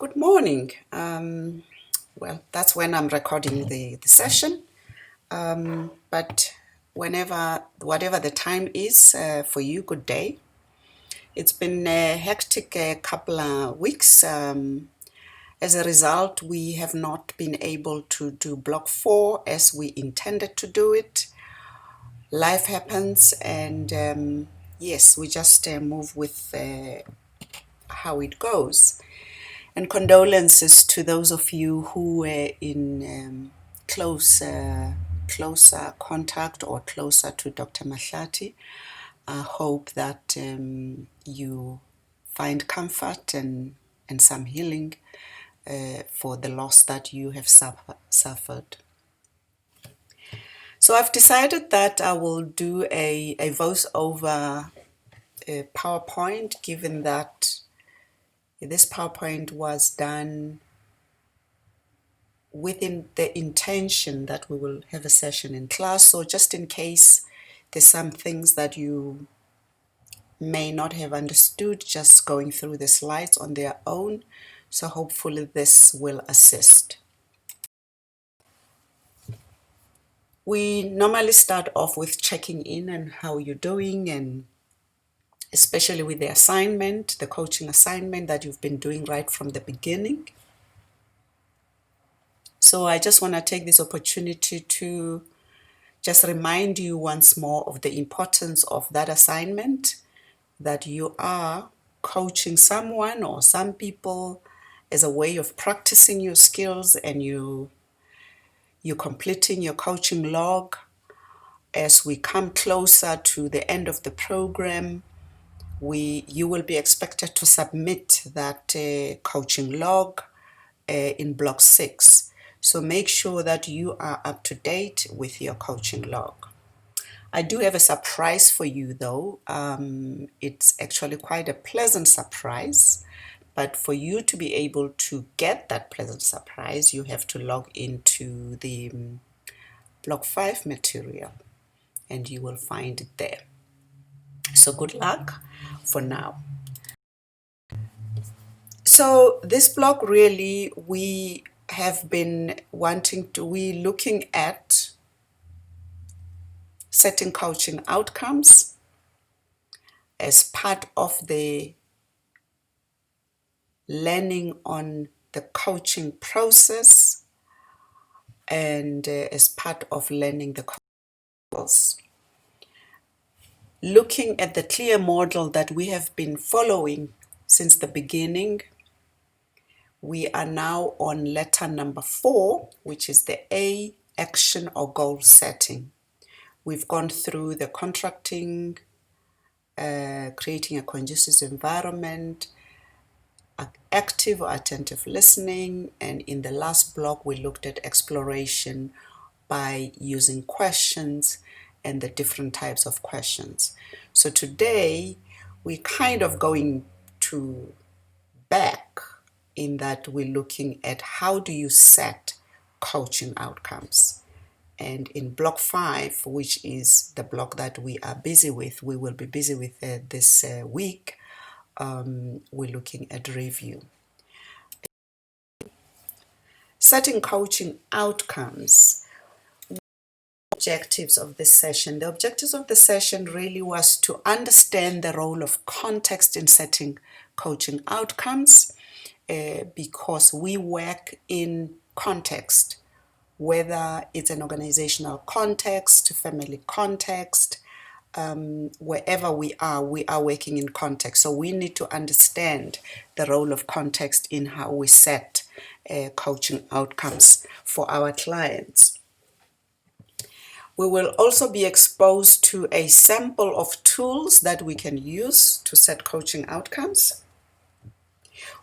Good morning. Well, that's when I'm recording the session. But whatever the time is for you, good day. It's been a hectic couple of weeks. As a result, we have not been able to do block 4 as we intended to do it. Life happens, and yes, we just move with how it goes. And condolences to those of you who were in closer contact or closer to Dr. Mahlati. I hope that you find comfort and some healing for the loss that you have suffered. So I've decided that I will do a voiceover PowerPoint, given that this PowerPoint was done within the intention that we will have a session in class. So just in case there's some things that you may not have understood, just going through the slides on their own. So hopefully this will assist. We normally start off with checking in and how you're doing, and especially with the assignment, the coaching assignment that you've been doing right from the beginning. So I just want to take this opportunity to just remind you once more of the importance of that assignment, that you are coaching someone or some people as a way of practicing your skills, and you're completing your coaching log. As we come closer to the end of the program, you will be expected to submit that coaching log in block 6. So make sure that you are up to date with your coaching log. I do have a surprise for you though. It's actually quite a pleasant surprise, but for you to be able to get that pleasant surprise, you have to log into the block 5 material, and you will find it there. So good luck for now. So this block, really, we have been we're looking at setting coaching outcomes as part of the learning on the coaching process, and as part of learning the skills. Looking at the clear model that we have been following since the beginning, we are now on letter number 4, which is the A, action or goal setting. We've gone through the contracting, creating a conducive environment, active or attentive listening, and in the last block we looked at exploration by using questions and the different types of questions. So today we're kind of going to back, in that we're looking at how do you set coaching outcomes. And in block 5, which is the block that we are busy with, we will be busy with this week, we're looking at review. Setting coaching outcomes. Objectives of this session. The objectives of the session really was to understand the role of context in setting coaching outcomes, because we work in context, whether it's an organizational context, family context, wherever we are working in context. So we need to understand the role of context in how we set coaching outcomes for our clients. We will also be exposed to a sample of tools that we can use to set coaching outcomes.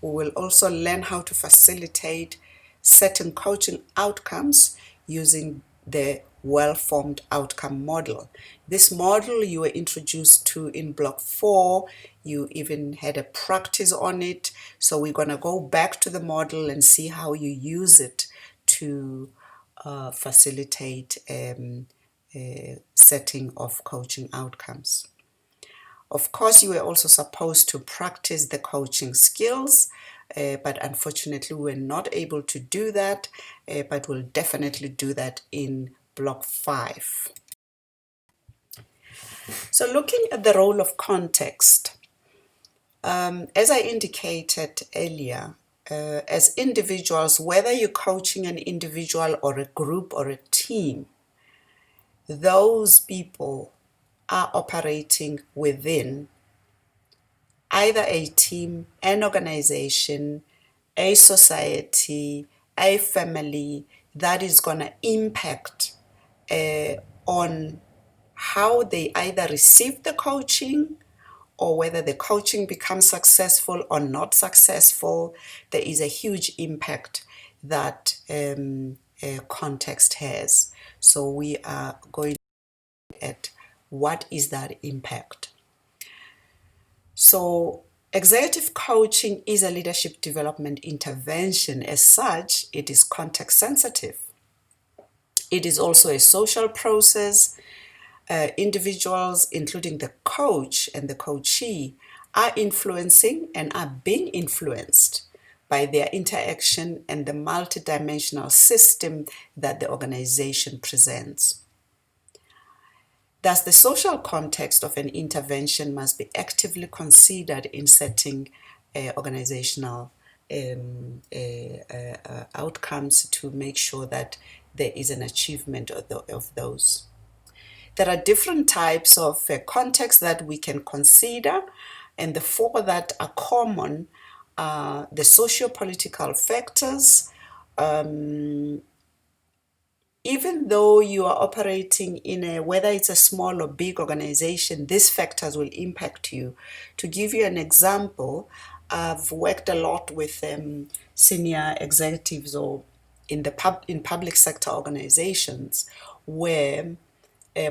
We will also learn how to facilitate setting coaching outcomes using the well-formed outcome model. This model you were introduced to in block 4. You even had a practice on it. So we're going to go back to the model and see how you use it to facilitate setting of coaching outcomes. Of course, you were also supposed to practice the coaching skills, but unfortunately, we're not able to do that, but we'll definitely do that in block 5. So looking at the role of context, as I indicated earlier, as individuals, whether you're coaching an individual or a group or a team, those people are operating within either a team, an organization, a society, a family that is going to impact on how they either receive the coaching or whether the coaching becomes successful or not successful. There is a huge impact that context has. So we are going to look at what is that impact. So executive coaching is a leadership development intervention. As such, it is context sensitive. It is also a social process. Individuals, including the coach and the coachee, are influencing and are being influenced by their interaction and the multidimensional system that the organization presents. Thus, the social context of an intervention must be actively considered in setting organizational outcomes to make sure that there is an achievement of those. There are different types of context that we can consider, and the 4 that are common are the socio-political factors. Even though you are operating in whether it's a small or big organization, these factors will impact you. To give you an example, I've worked a lot with senior executives or in public sector organizations where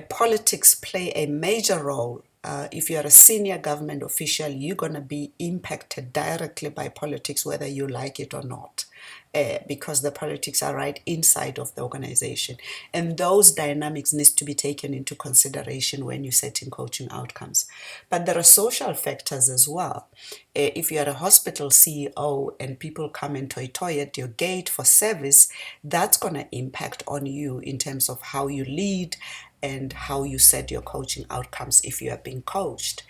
politics play a major role. If you're a senior government official, you're going to be impacted directly by politics, whether you like it or not, because the politics are right inside of the organization. And those dynamics need to be taken into consideration when you're setting coaching outcomes. But there are social factors as well. If you're a hospital CEO and people come and toy at your gate for service, that's going to impact on you in terms of how you lead and how you set your coaching outcomes if you are being coached.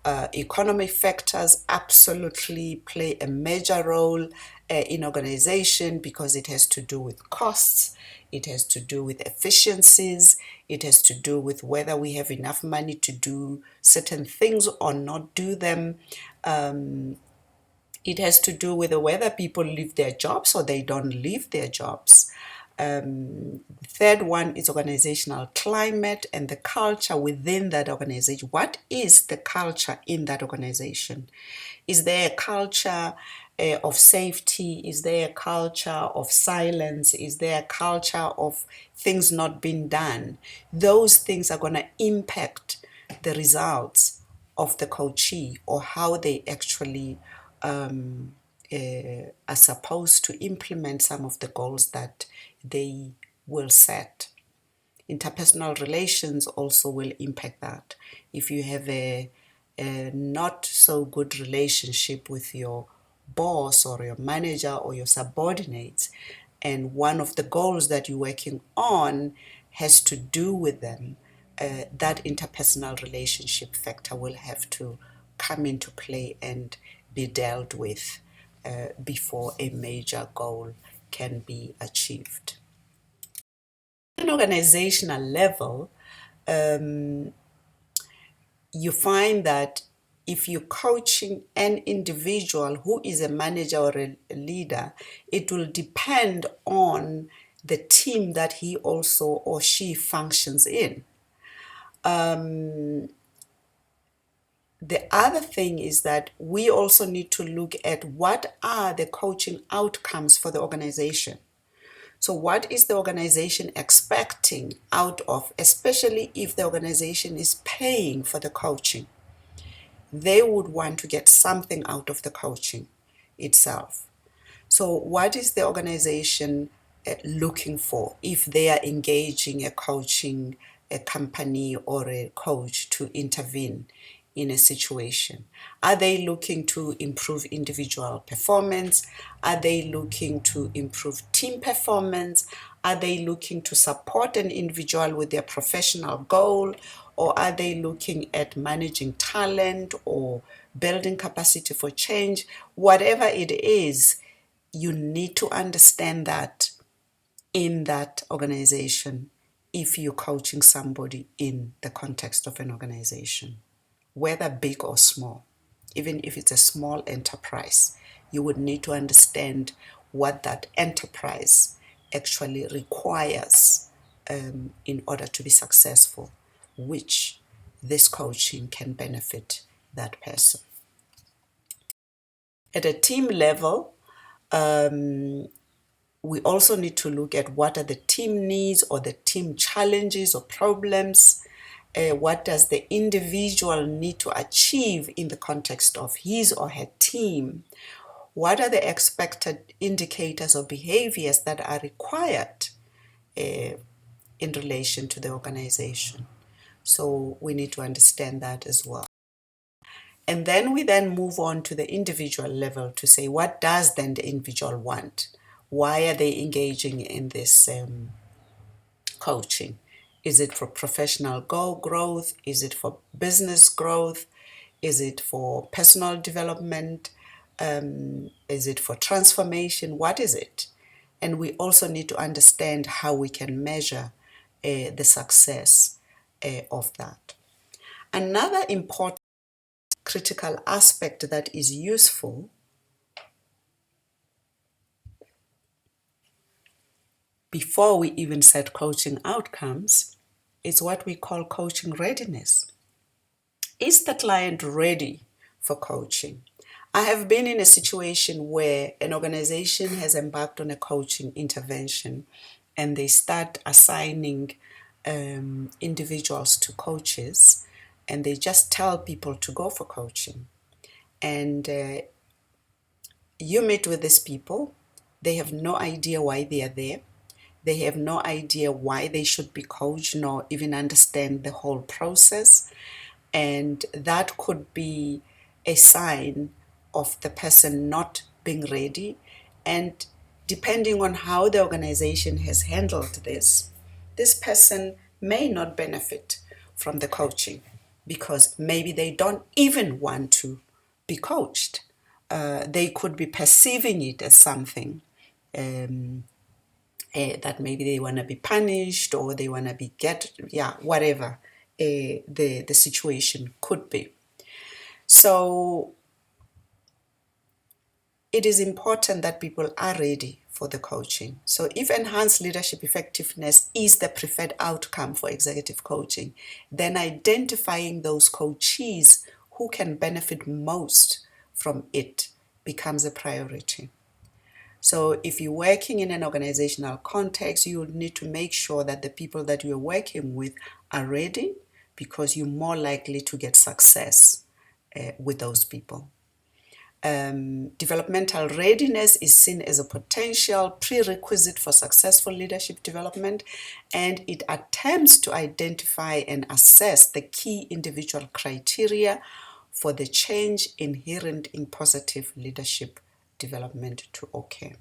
Economic factors absolutely play a major role in organization because it has to do with costs, it has to do with efficiencies, it has to do with whether we have enough money to do certain things or not do them. It has to do with whether people leave their jobs or they don't leave their jobs. The third one is organizational climate and the culture within that organization. What is the culture in that organization? Is there a culture of safety? Is there a culture of silence? Is there a culture of things not being done? Those things are going to impact the results of the coachee or how they actually are supposed to implement some of the goals that they will set. Interpersonal relations also will impact that. If you have a not so good relationship with your boss or your manager or your subordinates, and one of the goals that you're working on has to do with them, that interpersonal relationship factor will have to come into play and be dealt with before a major goal can be achieved. At an organizational level, you find that if you're coaching an individual who is a manager or a leader, it will depend on the team that he also or she functions in. The other thing is that we also need to look at what are the coaching outcomes for the organization. So what is the organization expecting out of, especially if the organization is paying for the coaching? They would want to get something out of the coaching itself. So what is the organization looking for if they are engaging a coaching a company or a coach to intervene in a situation? Are they looking to improve individual performance? Are they looking to improve team performance? Are they looking to support an individual with their professional goal? Or are they looking at managing talent or building capacity for change? Whatever it is, you need to understand that in that organization if you're coaching somebody in the context of an organization, whether big or small. Even if it's a small enterprise, you would need to understand what that enterprise actually requires in order to be successful, which this coaching can benefit that person. At a team level, we also need to look at what are the team needs or the team challenges or problems. What does the individual need to achieve in the context of his or her team? What are the expected indicators or behaviors that are required in relation to the organization? So we need to understand that as well. And then we then move on to the individual level to say, what does then the individual want? Why are they engaging in this coaching? Is it for professional growth? Is it for business growth? Is it for personal development? Is it for transformation? What is it? And we also need to understand how we can measure the success of that. Another important critical aspect that is useful before we even set coaching outcomes is what we call coaching readiness. Is the client ready for coaching? I have been in a situation where an organization has embarked on a coaching intervention and they start assigning individuals to coaches, and they just tell people to go for coaching. And you meet with these people, they have no idea why they are there. They have no idea why they should be coached, nor even understand the whole process. And that could be a sign of the person not being ready. And depending on how the organization has handled this person may not benefit from the coaching because maybe they don't even want to be coached. They could be perceiving it as something that maybe they want to be punished or they want to be whatever the situation could be. So it is important that people are ready for the coaching. So if enhanced leadership effectiveness is the preferred outcome for executive coaching, then identifying those coachees who can benefit most from it becomes a priority. So if you're working in an organizational context, you will need to make sure that the people that you're working with are ready, because you're more likely to get success with those people. Developmental readiness is seen as a potential prerequisite for successful leadership development, and it attempts to identify and assess the key individual criteria for the change inherent in positive leadership development to occur.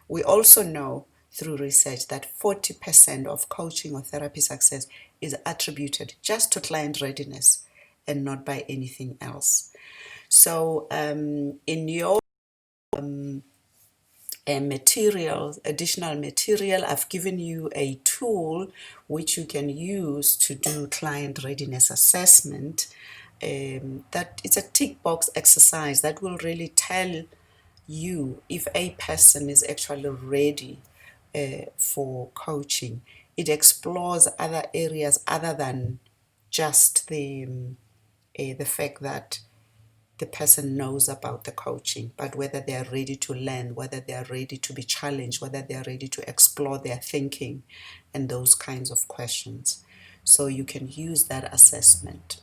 We also know through research that 40% of coaching or therapy success is attributed just to client readiness and not by anything else. So in your additional material, I've given you a tool which you can use to do client readiness assessment. That it's a tick box exercise that will really tell you if a person is actually ready for coaching. It explores other areas other than just the fact that the person knows about the coaching, but whether they are ready to learn, whether they are ready to be challenged, whether they are ready to explore their thinking and those kinds of questions. So you can use that assessment.